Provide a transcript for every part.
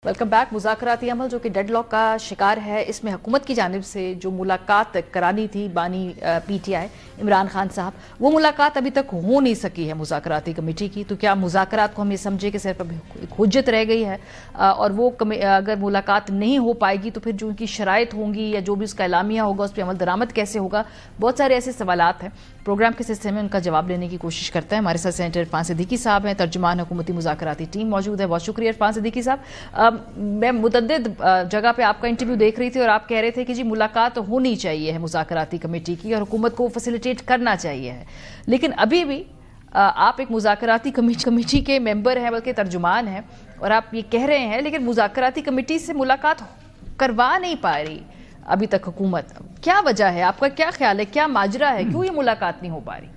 Welcome back. मुज़ाकराती अमल जो कि deadlock का शिकार है, इसमें हुकूमत की जानिब से जो मुलाकात करानी थी बानी पीटीआई इमरान खान साहब, वो मुलाकात अभी तक हो नहीं सकी है मुज़ाकराती कमेटी की। तो क्या मुज़ाकरात को हम ये समझे कि सिर्फ अभी एक हुज्जत रह गई है और वो अगर मुलाकात नहीं हो पाएगी तो फिर जो उनकी शराइत होंगी या जो भी उसका एलामिया होगा उस पर अमल दरामद कैसे होगा? बहुत सारे ऐसे सवालात हैं। प्रोग्राम के सिलसिले में उनका जवाब लेने की कोशिश करते हैं। हमारे साथ सेनेटर इरफान सिद्दीकी साहब हैं, तर्जुमान हुकूमती मुज़ाकराती टीम मौजूद है। बहुत शुक्रिया इरफान सिद्दीकी साहब। मैं मुतअद्दिद जगह पे आपका इंटरव्यू देख रही थी और आप कह रहे थे कि जी मुलाकात होनी चाहिए है मुज़ाकराती कमेटी की और हुकूमत को फैसिलिटेट करना चाहिए है, लेकिन अभी भी आप एक मुज़ाकराती कमेटी के मेंबर हैं, बल्कि तर्जुमान हैं, और आप ये कह रहे हैं लेकिन मुज़ाकराती कमेटी से मुलाकात करवा नहीं पा रही अभी तक हुकूमत। क्या वजह है? आपका क्या ख्याल है? क्या माजरा है? क्यों ये मुलाकात नहीं हो पा रही?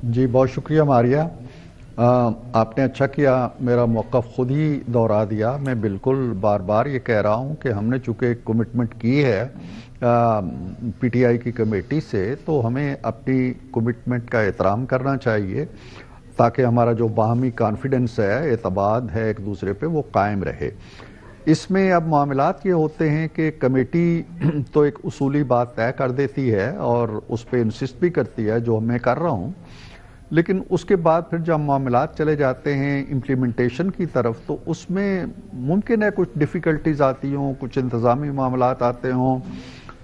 जी बहुत शुक्रिया मारिया, आपने अच्छा किया मेरा मौक़िफ़ खुद ही दोहरा दिया। मैं बिल्कुल बार बार ये कह रहा हूँ कि हमने चूँकि कमिटमेंट की है पीटीआई की कमेटी से, तो हमें अपनी कमिटमेंट का एहतराम करना चाहिए ताकि हमारा जो बाहमी कॉन्फिडेंस है, एतमाद है एक दूसरे पे, वो कायम रहे। इसमें अब मामलात ये होते हैं कि कमेटी तो एक उसूली बात तय कर देती है और उस पर इंसिस्ट भी करती है, जो मैं कर रहा हूँ, लेकिन उसके बाद फिर जब मामलात चले जाते हैं इम्प्लीमेंटेशन की तरफ, तो उसमें मुमकिन है कुछ डिफ़िकल्टीज आती हों, कुछ इंतज़ामी मामलात आते हों,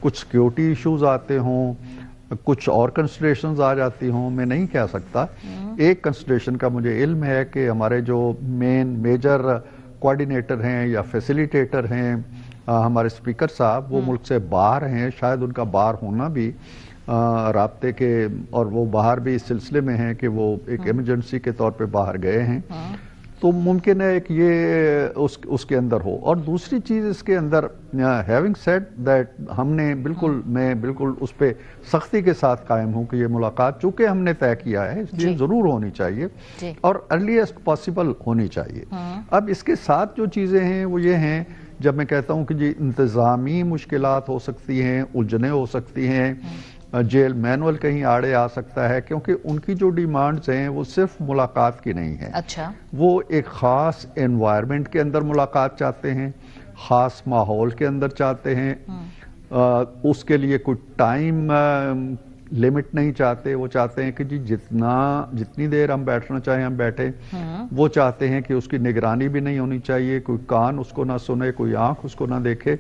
कुछ सिक्योरिटी इश्यूज आते हों, कुछ और कंसिडरेशंस आ जाती हों, मैं नहीं कह सकता। एक कंसिडरेशन का मुझे इल्म है कि हमारे जो मेजर कोऑर्डिनेटर हैं या फैसिलिटेटर हैं हमारे स्पीकर साहब, वो मुल्क से बाहर हैं। शायद उनका बाहर होना भी राब्ते के, और वो बाहर भी इस सिलसिले में हैं कि वो एक इमरजेंसी के तौर पे बाहर गए हैं, तो मुमकिन है कि ये उसके अंदर हो। और दूसरी चीज़ इसके अंदर, हैविंग सेड दैट, मैं बिल्कुल उस पर सख्ती के साथ कायम हूँ कि ये मुलाकात चूँकि हमने तय किया है इसलिए ज़रूर होनी चाहिए और अर्लीस्ट पॉसिबल होनी चाहिए। अब इसके साथ जो चीज़ें हैं वो ये हैं, जब मैं कहता हूँ कि जी इंतज़ामी मुश्किलात हो सकती हैं, उलझनें हो सकती हैं, जेल मैनुअल कहीं आड़े आ सकता है, क्योंकि उनकी जो डिमांड्स हैं वो सिर्फ मुलाकात की नहीं है। अच्छा, वो एक ख़ास एनवायरनमेंट के अंदर मुलाकात चाहते हैं, ख़ास माहौल के अंदर चाहते हैं, उसके लिए कुछ टाइम लिमिट नहीं चाहते। वो चाहते हैं कि जी जितनी देर हम बैठना चाहें हम बैठे। वो चाहते हैं कि उसकी निगरानी भी नहीं होनी चाहिए, कोई कान उसको ना सुने, कोई आंख उसको ना देखे।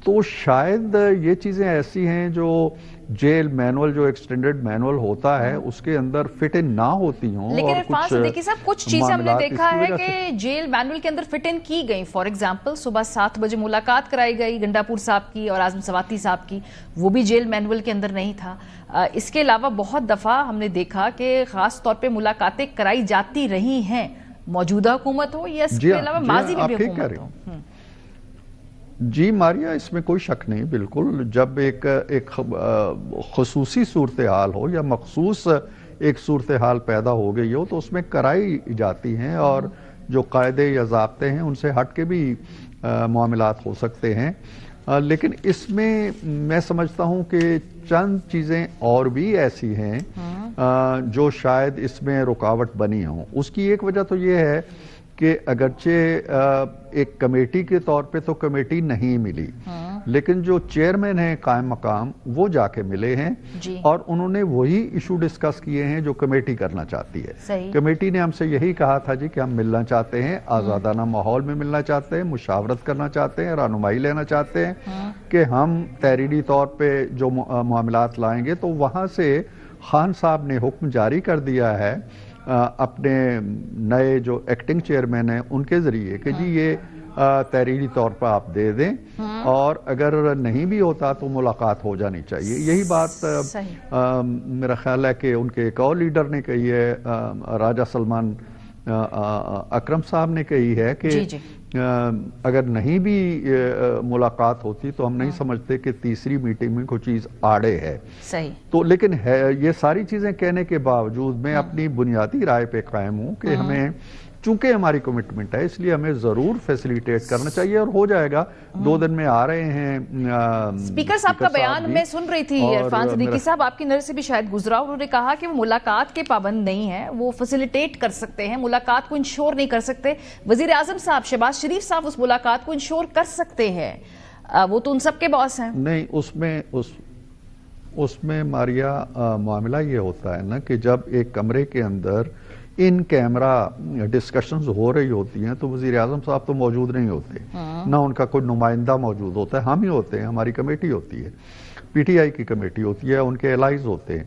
तो शायद ये चीज़ें ऐसी हैं जो जेल मैनुअल, जो एक्सटेंडेड मैनुअल होता है, उसके अंदर फिट इन ना होती हों। लेकिन इरफान सिद्दीकी साहब, कुछ चीजें हमने देखा है कि जेल मैनुअल के अंदर फिट इन की गई। फॉर एग्जांपल सुबह 7 बजे मुलाकात कराई गई गंडापुर साहब की और आजम सवाती साहब की, वो भी जेल मैनुअल के अंदर नहीं था। इसके अलावा बहुत दफा हमने देखा कि खास तौर पर मुलाकातें कराई जाती रही हैं, मौजूदा हुकूमत हो या इसके अलावा माजी में भी हुकूमत हो। जी मारिया, इसमें कोई शक नहीं। बिल्कुल, जब एक खसूसी सूरत हाल हो या मखसूस एक सूरत हाल पैदा हो गई हो तो उसमें कराई जाती हैं, और जो कायदे या ज़ाब्ते हैं उनसे हट के भी मामलात हो सकते हैं। लेकिन इसमें मैं समझता हूँ कि चंद चीज़ें और भी ऐसी हैं जो शायद इसमें रुकावट बनी हों। उसकी एक वजह तो ये है कि अगरचे एक कमेटी के तौर पे तो कमेटी नहीं मिली, लेकिन जो चेयरमैन हैं कायम मकाम, वो जाके मिले हैं और उन्होंने वही इशू डिस्कस किए हैं जो कमेटी करना चाहती है। कमेटी ने हमसे यही कहा था जी कि हम मिलना चाहते हैं, आज़ादाना माहौल में मिलना चाहते हैं, मुशावरत करना चाहते हैं, रहनुमाई लेना चाहते हैं कि हम तहरीरी तौर पर जो मामलात लाएंगे। तो वहाँ से खान साहब ने हुक्म जारी कर दिया है अपने नए जो एक्टिंग चेयरमैन हैं उनके जरिए कि जी ये तहरीरी तौर पर आप दे दें, और अगर नहीं भी होता तो मुलाकात हो जानी चाहिए। यही बात मेरा ख्याल है कि उनके एक और लीडर ने कही है, राजा सलमान अकरम साहब ने कही है कि अगर नहीं भी मुलाकात होती तो हम नहीं समझते कि तीसरी मीटिंग में कोई चीज़ आड़े है। सही। तो लेकिन है, ये सारी चीज़ें कहने के बावजूद मैं अपनी बुनियादी राय पे कायम हूँ कि हमें چونکہ ہماری کمٹمنٹ ہے اس لیے ہمیں ضرور فیسیلیٹیٹ کرنا چاہیے اور ہو جائے گا 2 دن میں آ رہے ہیں اسپیکر صاحب کا بیان میں سن رہی تھی عرفان صدیقی صاحب آپ کی نظر سے بھی شاید گزرا انہوں نے کہا کہ وہ ملاقات کے پابند نہیں ہیں وہ فیسیلیٹیٹ کر سکتے ہیں ملاقات کو انشور نہیں کر سکتے وزیر اعظم صاحب شہباز شریف صاحب اس ملاقات کو انشور کر سکتے ہیں وہ تو ان سب کے باس ہیں نہیں اس میں ماریا معاملہ یہ ہوتا ہے نا کہ جب ایک کمرے کے اندر ان کیمرہ ڈسکشنز ہو رہی ہوتی ہیں تو وزیر اعظم صاحب تو موجود نہیں ہوتے نہ ان کا کوئی نمائندہ موجود ہوتا ہے ہم ہی ہوتے ہیں ہماری کمیٹی ہوتی ہے پی ٹی آئی کی کمیٹی ہوتی ہے ان کے الائز ہوتے ہیں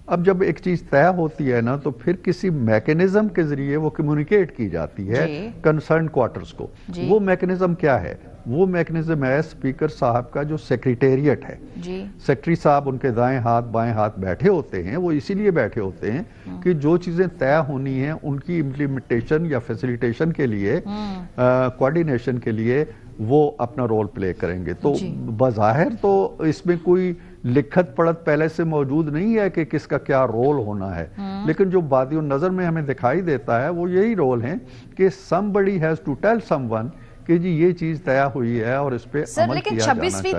اب جب ایک چیز طے ہوتی ہے نا تو پھر کسی میکنزم کے ذریعے وہ کمیونیکیٹ کی جاتی ہے کنسرن کوارٹرز کو وہ میکنزم کیا ہے وہ میکنزم ہے اسپیکر صاحب کا جو سیکریٹریٹ ہے سیکرٹری صاحب ان کے دائیں ہاتھ بائیں ہاتھ بیٹھے ہوتے ہیں وہ اسی لیے بیٹھے ہوتے ہیں کہ جو چیزیں طے ہونی ہیں ان کی امپلیمنٹیشن یا فیسیلیٹیشن کے لیے کوارڈینیشن کے لیے وہ اپنا رول پلے کریں گے تو بظاہر تو اس میں کوئی لکھت پڑھت پہلے سے موجود نہیں ہے کہ کس کا کیا رول ہونا ہے لیکن جو بادی نظر میں ہمیں دکھائی دیتا ہے وہ یہی رول ہے کہ somebody has to tell someone کہ جی یہ چیز طے ہوئی ہے اور اس پہ عمل کیا جانا چاہیے